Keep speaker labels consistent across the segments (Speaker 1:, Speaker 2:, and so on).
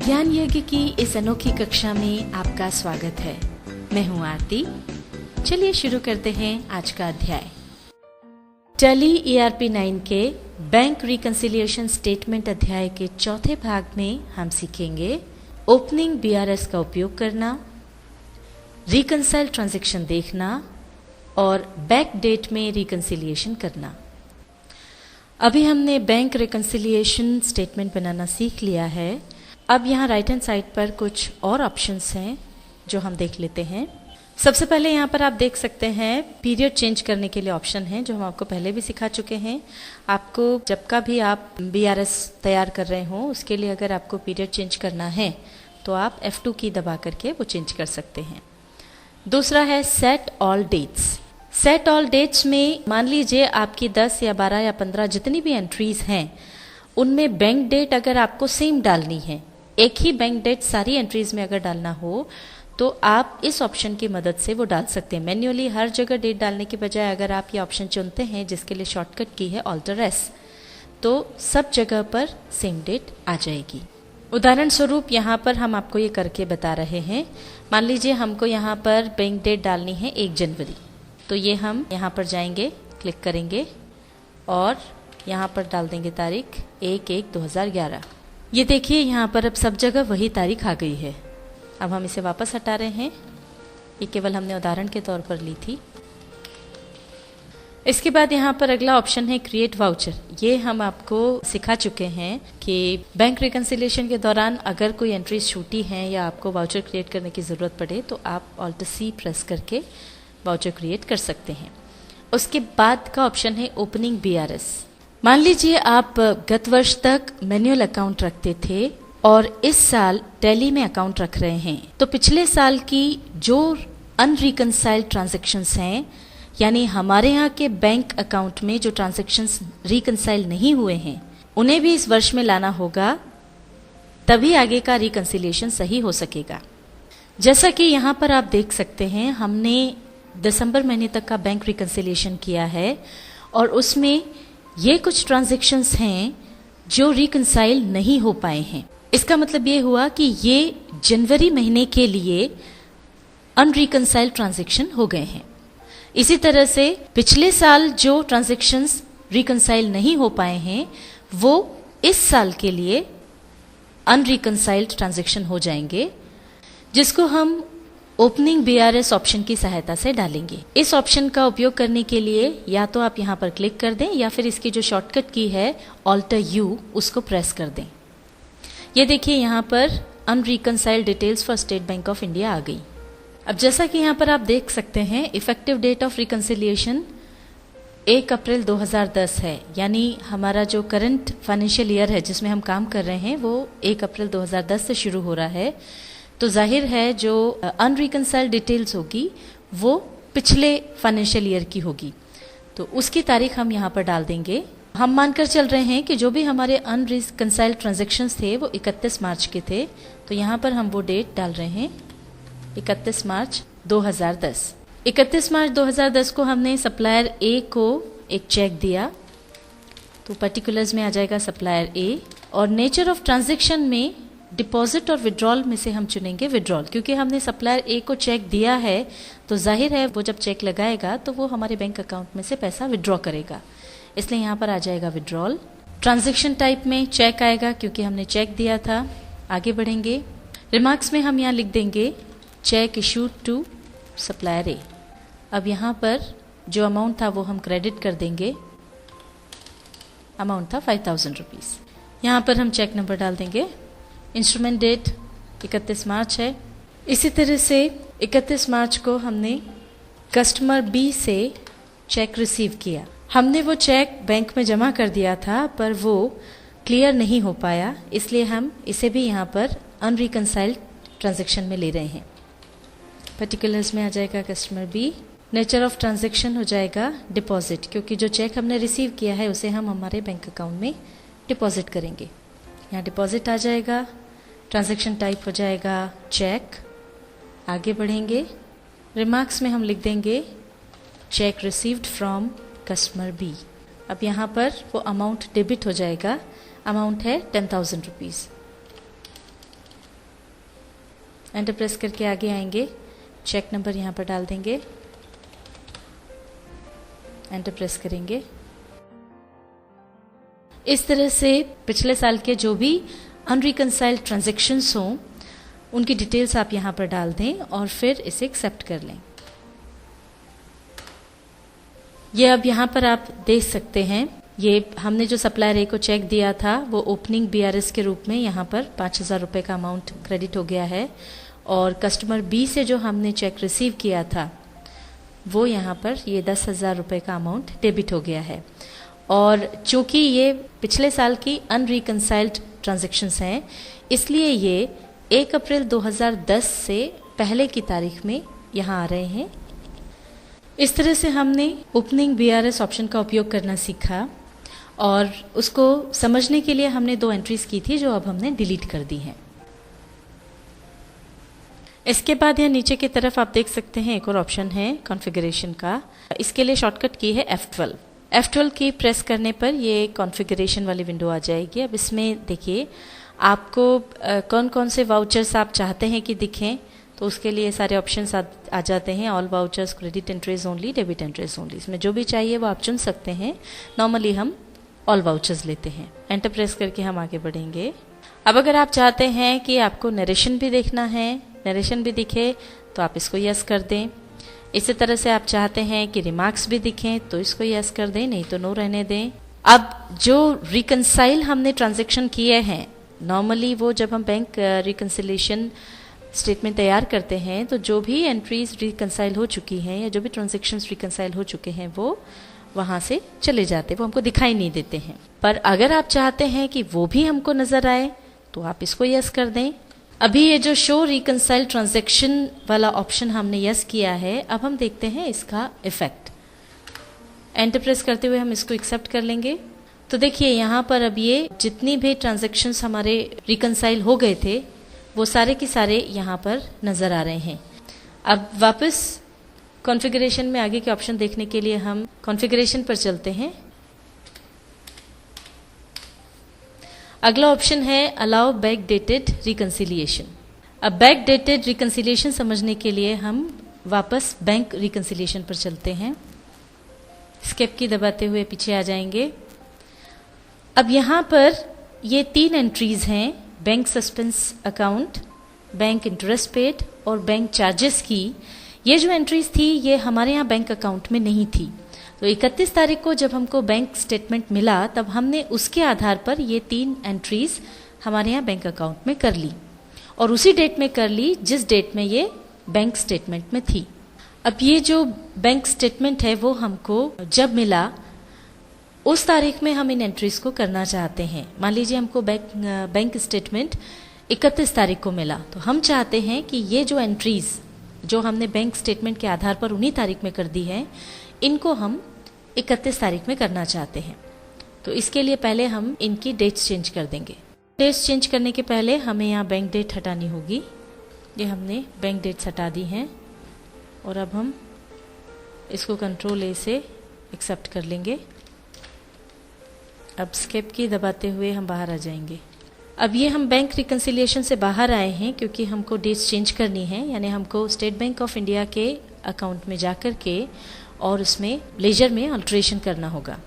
Speaker 1: ज्ञान यज्ञ की इस अनोखी कक्षा में आपका स्वागत है। मैं हूं आरती। चलिए शुरू करते हैं आज का अध्याय। टैली ERP 9 के बैंक रिकंसिलिएशन स्टेटमेंट अध्याय के चौथे भाग में हम सीखेंगे ओपनिंग BRS का उपयोग करना, रिकंसाइल ट्रांजैक्शन देखना और बैक डेट में रिकंसिलिएशन करना। अभी हमने बैंक रिकंसिलिएशन स्टेटमेंट बनाना सीख लिया है। अब यहाँ राइट हैंड साइड पर कुछ और ऑप्शंस हैं जो हम देख लेते हैं। सबसे पहले यहाँ पर आप देख सकते हैं पीरियड चेंज करने के लिए ऑप्शन है, जो हम आपको पहले भी सिखा चुके हैं। आपको जब का भी आप BRS तैयार कर रहे हो उसके लिए अगर आपको पीरियड चेंज करना है तो आप F2 की दबा करके वो चेंज कर सकते हैं। दूसरा है set all dates. Set all dates में मान लीजिए आपकी 10 या 12 या 15 जितनी भी एंट्रीज हैं उनमें बैंक डेट अगर आपको सेम डालनी है, एक ही बैंक डेट सारी एंट्रीज में अगर डालना हो तो आप इस ऑप्शन की मदद से वो डाल सकते हैं। मैन्युअली हर जगह डेट डालने के बजाय अगर आप ये ऑप्शन चुनते हैं जिसके लिए शॉर्टकट की है ऑल्टर एस, तो सब जगह पर सेम डेट आ जाएगी। उदाहरण स्वरूप यहाँ पर हम आपको ये करके बता रहे हैं। मान लीजिए हमको यहाँ पर बैंक डेट डालनी है 1 जनवरी, तो ये हम यहाँ पर जाएंगे, क्लिक करेंगे और यहाँ पर डाल देंगे तारीख 1/1/2011। ये देखिए यहाँ पर अब सब जगह वही तारीख आ गई है। अब हम इसे वापस हटा रहे हैं, ये केवल हमने उदाहरण के तौर पर ली थी। इसके बाद यहाँ पर अगला ऑप्शन है क्रिएट वाउचर। ये हम आपको सिखा चुके हैं कि बैंक रिकंसिलिएशन के दौरान अगर कोई एंट्रीज छूटी हैं या आपको वाउचर क्रिएट करने की ज़रूरत पड़े तो आप ऑल्टर C प्रेस करके वाउचर क्रिएट कर सकते हैं। उसके बाद का ऑप्शन है ओपनिंग BRS। मान लीजिए आप गत वर्ष तक मैन्युअल अकाउंट रखते थे और इस साल टैली में अकाउंट रख रहे हैं, तो पिछले साल की जो अनरिकंसाइल्ड ट्रांजैक्शंस हैं, यानी हमारे यहाँ के बैंक अकाउंट में जो ट्रांजैक्शंस रिकंसाइल नहीं हुए हैं, उन्हें भी इस वर्ष में लाना होगा, तभी आगे का रिकंसिलिएशन सही हो सकेगा। जैसा कि यहाँ पर आप देख सकते हैं हमने दिसंबर महीने तक का बैंक रिकंसिलिएशन किया है और उसमें ये कुछ ट्रांजैक्शंस हैं जो रिकंसाइल नहीं हो पाए हैं। इसका मतलब ये हुआ कि ये जनवरी महीने के लिए अनरिकंसाइल्ड ट्रांजैक्शन हो गए हैं। इसी तरह से पिछले साल जो ट्रांजैक्शंस रिकंसाइल नहीं हो पाए हैं वो इस साल के लिए अनरिकंसाइल्ड ट्रांजैक्शन हो जाएंगे, जिसको हम ओपनिंग BRS ऑप्शन की सहायता से डालेंगे। इस ऑप्शन का उपयोग करने के लिए या तो आप यहाँ पर क्लिक कर दें या फिर इसकी जो शॉर्टकट की है ऑल्टर U उसको प्रेस कर दें। ये देखिए यहाँ पर unreconciled details for State Bank of India आ गई। अब जैसा कि यहाँ पर आप देख सकते हैं इफेक्टिव डेट ऑफ रिकंसिलिएशन 1 अप्रैल 2010 है, यानी हमारा जो करंट फाइनेंशियल ईयर है जिसमें हम काम कर रहे हैं वो 1 अप्रैल 2010 से शुरू हो रहा है। तो जाहिर है जो अनरिकंसाइल्ड डिटेल्स होगी वो पिछले फाइनेंशियल ईयर की होगी, तो उसकी तारीख हम यहाँ पर डाल देंगे। हम मानकर चल रहे हैं कि जो भी हमारे अनरिकंसाइल्ड ट्रांजैक्शंस थे वो 31 मार्च के थे, तो यहाँ पर हम वो डेट डाल रहे हैं 31 मार्च 2010। 31 मार्च 2010 को हमने सप्लायर A को एक चेक दिया, तो पर्टिकुलर्स में आ जाएगा सप्लायर A और नेचर ऑफ ट्रांजैक्शन में डिपॉजिट और विड्रॉल में से हम चुनेंगे विड्रॉल, क्योंकि हमने सप्लायर A को चेक दिया है तो जाहिर है वो जब चेक लगाएगा तो वो हमारे बैंक अकाउंट में से पैसा विड्रॉ करेगा, इसलिए यहाँ पर आ जाएगा विड्रॉल। ट्रांजैक्शन टाइप में चेक आएगा क्योंकि हमने चेक दिया था। आगे बढ़ेंगे, रिमार्क्स में हम यहाँ लिख देंगे cheque issued to supplier A। अब यहाँ पर जो अमाउंट था वो हम क्रेडिट कर देंगे, अमाउंट था 5000 रुपीज़। यहाँ पर हम चेक नंबर डाल देंगे। इंस्ट्रूमेंट डेट 31 मार्च है। इसी तरह से 31 मार्च को हमने कस्टमर B से चेक रिसीव किया। हमने वो चेक बैंक में जमा कर दिया था पर वो क्लियर नहीं हो पाया, इसलिए हम इसे भी यहाँ पर अनरिकंसाइल्ड ट्रांजैक्शन में ले रहे हैं। पर्टिकुलर्स में आ जाएगा customer B। Nature of transaction हो जाएगा डिपॉजिट, क्योंकि जो चेक हमने रिसीव किया है उसे हम हमारे बैंक अकाउंट में डिपॉजिट करेंगे। यहाँ डिपॉजिट आ जाएगा। ट्रांजैक्शन टाइप हो जाएगा चेक। आगे बढ़ेंगे, रिमार्क्स में हम लिख देंगे check received from customer B। अब यहाँ पर वो अमाउंट डेबिट हो जाएगा, अमाउंट है 10,000 रुपीज़। एंटर प्रेस करके आगे आएंगे, चेक नंबर यहाँ पर डाल देंगे, एंटर प्रेस करेंगे। इस तरह से पिछले साल के जो भी अनरिकंसाइल्ड ट्रांजैक्शंस हों उनकी डिटेल्स आप यहाँ पर डाल दें और फिर इसे एक्सेप्ट कर लें। ये अब यहाँ पर आप देख सकते हैं, ये हमने जो सप्लायर ए को चेक दिया था वो ओपनिंग BRS के रूप में यहाँ पर 5,000 रुपये का अमाउंट क्रेडिट हो गया है, और कस्टमर बी से जो हमने चेक रिसीव किया था वो यहाँ पर ये 10,000 रुपये का अमाउंट डेबिट हो गया है। और चूंकि ये पिछले साल की अनरिकंसाइल्ड ट्रांजैक्शंस हैं, इसलिए ये 1 अप्रैल 2010 से पहले की तारीख में यहाँ आ रहे हैं। इस तरह से हमने ओपनिंग BRS ऑप्शन का उपयोग करना सीखा, और उसको समझने के लिए हमने 2 एंट्रीज की थी जो अब हमने डिलीट कर दी हैं। इसके बाद यहाँ नीचे की तरफ आप देख सकते हैं एक और ऑप्शन है कॉन्फ़िगरेशन का। इसके लिए शॉर्टकट की है F12। F12 की प्रेस करने पर ये कॉन्फ़िगरेशन वाली विंडो आ जाएगी। अब इसमें देखिए आपको कौन कौन से वाउचर्स आप चाहते हैं कि दिखें, तो उसके लिए सारे ऑप्शंस आ जाते हैं। All vouchers, credit entries only, debit entries only. इसमें जो भी चाहिए वो आप चुन सकते हैं। नॉर्मली हम ऑल वाउचर्स लेते हैं। एंटर प्रेस करके हम आगे बढ़ेंगे। अब अगर आप चाहते हैं कि आपको नरेशन भी देखना है, नरेशन भी दिखे, तो आप इसको यस कर दें। इसी तरह से आप चाहते हैं कि रिमार्क्स भी दिखें तो इसको यस कर दें, नहीं तो नो रहने दें। अब जो रिकंसाइल हमने ट्रांजैक्शन किए हैं, नॉर्मली वो जब हम बैंक रिकंसिलेशन स्टेटमेंट तैयार करते हैं तो जो भी एंट्रीज रिकंसाइल हो चुकी हैं या जो भी ट्रांजैक्शंस रिकंसाइल हो चुके हैं वो वहाँ से चले जाते हैं, वो हमको दिखाई नहीं देते हैं। पर अगर आप चाहते हैं कि वो भी हमको नजर आए तो आप इसको यस कर दें। अभी ये जो शो रिकंसाइल ट्रांजैक्शन वाला ऑप्शन हमने यस किया है, अब हम देखते हैं इसका इफेक्ट। एंटर प्रेस करते हुए हम इसको एक्सेप्ट कर लेंगे। तो देखिए यहाँ पर अब ये जितनी भी ट्रांजैक्शंस हमारे रिकंसाइल हो गए थे वो सारे के सारे यहाँ पर नजर आ रहे हैं। अब वापस कॉन्फ़िगरेशन में आगे के ऑप्शन देखने के लिए हम कॉन्फ़िगरेशन पर चलते हैं। अगला ऑप्शन है अलाउ बैक डेटेड रिकंसिलिएशन। अब बैक डेटेड रिकंसिलिएशन समझने के लिए हम वापस बैंक रिकंसिलिएशन पर चलते हैं। स्केप की दबाते हुए पीछे आ जाएंगे। अब यहाँ पर ये 3 एंट्रीज हैं, bank suspense account, bank interest paid और बैंक चार्जेस की। ये जो एंट्रीज थी ये हमारे यहाँ बैंक अकाउंट में नहीं थी। तो 31 तारीख को जब हमको बैंक स्टेटमेंट मिला तब हमने उसके आधार पर ये 3 एंट्रीज हमारे यहाँ बैंक अकाउंट में कर ली, और उसी डेट में कर ली जिस डेट में ये बैंक स्टेटमेंट में थी। अब ये जो बैंक स्टेटमेंट है वो हमको जब मिला उस तारीख में हम इन एंट्रीज को करना चाहते हैं। मान लीजिए हमको बैंक स्टेटमेंट 31 तारीख को मिला, तो हम चाहते हैं कि ये जो एंट्रीज जो हमने बैंक स्टेटमेंट के आधार पर उन्हीं तारीख में कर दी है, इनको हम 31 तारीख में करना चाहते हैं। तो इसके लिए पहले हम इनकी डेट्स चेंज कर देंगे। डेट्स चेंज करने के पहले हमें यहाँ बैंक डेट हटानी होगी। ये हमने बैंक डेट्स हटा दी हैं, और अब हम इसको कंट्रोल ए से एक्सेप्ट कर लेंगे। अब स्केप की दबाते हुए हम बाहर आ जाएंगे। अब ये हम बैंक रिकंसिलिएशन से बाहर आए हैं क्योंकि हमको डेट्स चेंज करनी है, यानी हमको स्टेट बैंक ऑफ इंडिया के अकाउंट में जाकर के और उसमें लेजर में अल्ट्रेशन करना होगा।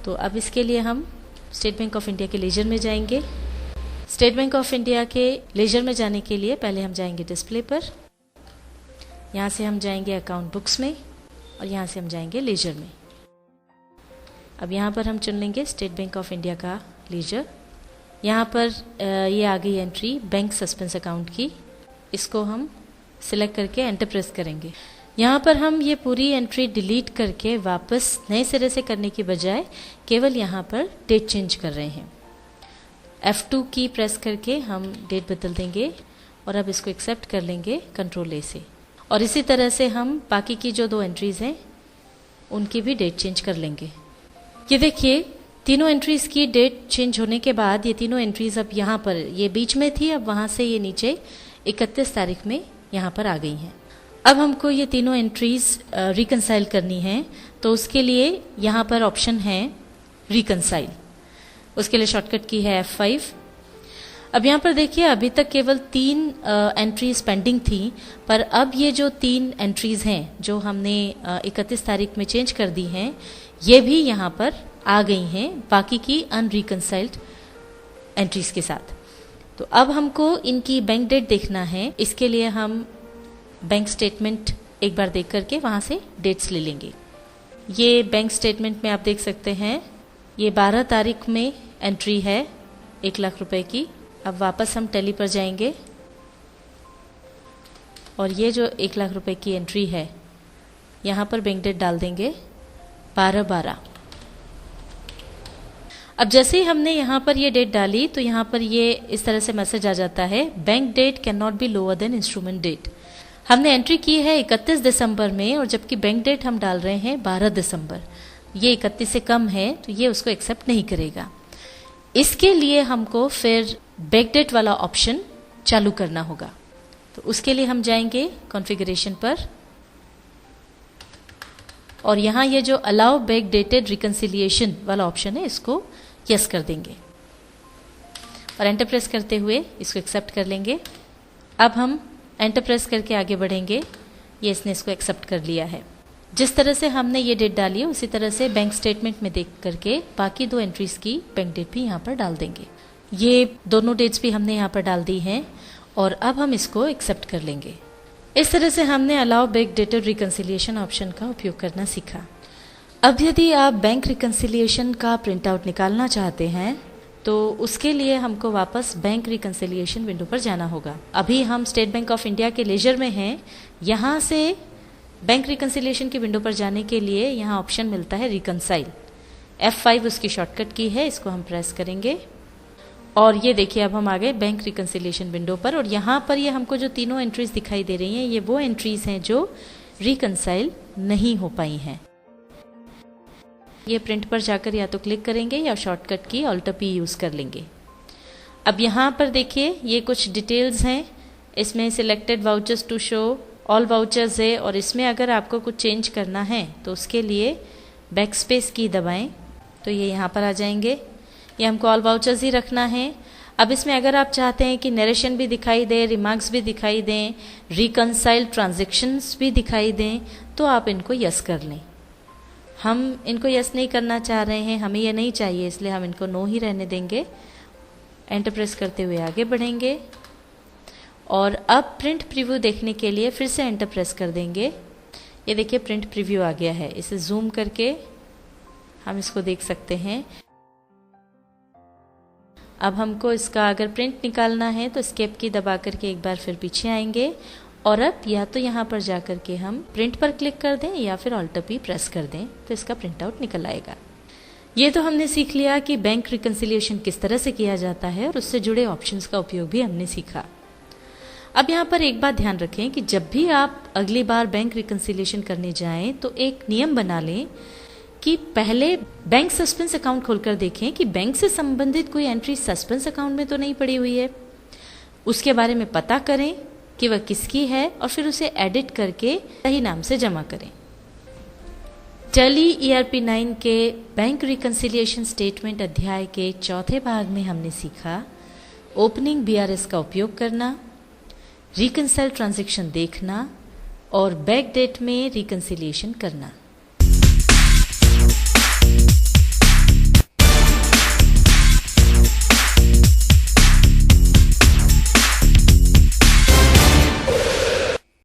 Speaker 1: तो अब इसके लिए हम स्टेट बैंक ऑफ इंडिया के लेजर में जाएंगे। स्टेट बैंक ऑफ इंडिया के लेजर में जाने के लिए पहले हम जाएंगे डिस्प्ले पर, यहाँ से हम जाएंगे अकाउंट बुक्स में, और यहाँ से हम जाएंगे लेजर में। अब यहाँ पर हम चुन लेंगे स्टेट बैंक ऑफ इंडिया का लेजर। यहाँ पर ये आ गई एंट्री बैंक सस्पेंस अकाउंट की, इसको हम सिलेक्ट करके एंटर प्रेस करेंगे। यहाँ पर हम ये पूरी एंट्री डिलीट करके वापस नए सिरे से करने की बजाय केवल यहाँ पर डेट चेंज कर रहे हैं। F2 की प्रेस करके हम डेट बदल देंगे, और अब इसको एक्सेप्ट कर लेंगे कंट्रोल ए से। और इसी तरह से हम बाकी की जो 2 एंट्रीज हैं उनकी भी डेट चेंज कर लेंगे। ये देखिए तीनों एंट्रीज की डेट चेंज होने के बाद ये तीनों एंट्रीज अब यहाँ पर, ये बीच में थी, अब वहाँ से ये नीचे 31 तारीख में यहाँ पर आ गई हैं। अब हमको ये तीनों एंट्रीज रिकंसाइल करनी है, तो उसके लिए यहाँ पर ऑप्शन है रिकंसाइल। उसके लिए शॉर्टकट की है F5। अब यहाँ पर देखिए अभी तक केवल 3 एंट्रीज पेंडिंग थी, पर अब ये जो 3 एंट्रीज हैं जो हमने 31 तारीख में चेंज कर दी हैं, ये भी यहाँ पर आ गई हैं बाकी की अनरिकंसाइल्ड एंट्रीज के साथ। तो अब हमको इनकी बैंक डेट देखना है। इसके लिए हम बैंक स्टेटमेंट एक बार देख करके वहाँ से डेट्स ले लेंगे। ये बैंक स्टेटमेंट में आप देख सकते हैं ये 12 तारीख में एंट्री है 1 लाख रुपए की। अब वापस हम टैली पर जाएंगे और ये जो 1 लाख रुपए की एंट्री है यहाँ पर बैंक डेट डाल देंगे 12/12। अब जैसे ही हमने यहाँ पर ये डेट डाली तो यहाँ पर ये इस तरह से मैसेज आ जाता है, bank date can not be lower than instrument date. हमने एंट्री की है 31 दिसंबर में और जबकि बैंक डेट हम डाल रहे हैं 12 दिसंबर। ये 31 से कम है तो ये उसको एक्सेप्ट नहीं करेगा। इसके लिए हमको फिर बैंक डेट वाला ऑप्शन चालू करना होगा। तो उसके लिए हम जाएंगे कॉन्फ़िगरेशन पर और यहाँ ये जो अलाउ बैंक डेटेड रिकंसिलिएशन वाला ऑप्शन है इसको यस कर देंगे और एंटर प्रेस करते हुए इसको एक्सेप्ट कर लेंगे। अब हम एंटर प्रेस करके आगे बढ़ेंगे। ये इसने इसको एक्सेप्ट कर लिया है। जिस तरह से हमने ये डेट डाली है उसी तरह से बैंक स्टेटमेंट में देख करके बाकी 2 एंट्रीज की बैंक डेट भी यहाँ पर डाल देंगे। ये दोनों डेट्स भी हमने यहाँ पर डाल दी हैं और अब हम इसको एक्सेप्ट कर लेंगे। इस तरह से हमने allow bank dated reconciliation option का उपयोग करना सीखा। अब यदि आप बैंक रिकंसिलिएशन का प्रिंट आउट निकालना चाहते हैं तो उसके लिए हमको वापस बैंक रिकंसिलिएशन विंडो पर जाना होगा। अभी हम स्टेट बैंक ऑफ इंडिया के लेजर में हैं। यहाँ से बैंक रिकंसिलिएशन की विंडो पर जाने के लिए यहाँ ऑप्शन मिलता है रिकंसाइल। F5 उसकी शॉर्टकट की है, इसको हम प्रेस करेंगे और ये देखिए अब हम आ गए बैंक रिकंसिलिएशन विंडो पर और यहाँ पर ये हमको जो तीनों एंट्रीज दिखाई दे रही हैं ये वो एंट्रीज हैं जो रिकंसाइल नहीं हो पाई हैं। ये प्रिंट पर जाकर या तो क्लिक करेंगे या शॉर्टकट की Alt+P यूज़ कर लेंगे। अब यहाँ पर देखिए ये कुछ डिटेल्स हैं। इसमें selected vouchers to show all vouchers है और इसमें अगर आपको कुछ चेंज करना है तो उसके लिए बैक स्पेस की दबाएं तो ये यहाँ पर आ जाएंगे। ये हमको ऑल वाउचर्स ही रखना है। अब इसमें अगर आप चाहते हैं कि नरेशन भी दिखाई दे, रिमार्क्स भी दिखाई दें, रिकंसाइल ट्रांजेक्शन्स भी दिखाई दें तो आप इनको यस कर लें। हम इनको यस नहीं करना चाह रहे हैं, हमें ये नहीं चाहिए, इसलिए हम इनको नो ही रहने देंगे। एंटर प्रेस करते हुए आगे बढ़ेंगे और अब प्रिंट प्रीव्यू देखने के लिए फिर से एंटर प्रेस कर देंगे। ये देखिए प्रिंट प्रीव्यू आ गया है। इसे जूम करके हम इसको देख सकते हैं। अब हमको इसका अगर प्रिंट निकालना है तो एस्केप की दबा करके एक बार फिर पीछे आएंगे और अब या तो यहाँ पर जा करके हम प्रिंट पर क्लिक कर दें या फिर Alt+P प्रेस कर दें तो इसका प्रिंट आउट निकल आएगा। ये तो हमने सीख लिया कि बैंक रिकंसिलिएशन किस तरह से किया जाता है और उससे जुड़े ऑप्शंस का उपयोग भी हमने सीखा। अब यहाँ पर एक बात ध्यान रखें कि जब भी आप अगली बार बैंक रिकंसिलिएशन करने जाएं तो एक नियम बना लें कि पहले बैंक सस्पेंस अकाउंट खोलकर देखें कि बैंक से संबंधित कोई एंट्री सस्पेंस अकाउंट में तो नहीं पड़ी हुई है। उसके बारे में पता करें कि वह किसकी है और फिर उसे एडिट करके सही नाम से जमा करें। टैली ERP9 के बैंक रिकंसिलिएशन स्टेटमेंट अध्याय के 4थे भाग में हमने सीखा ओपनिंग BRS का उपयोग करना, रिकंसाइल ट्रांजैक्शन देखना और बैक डेट में रिकंसिलिएशन करना।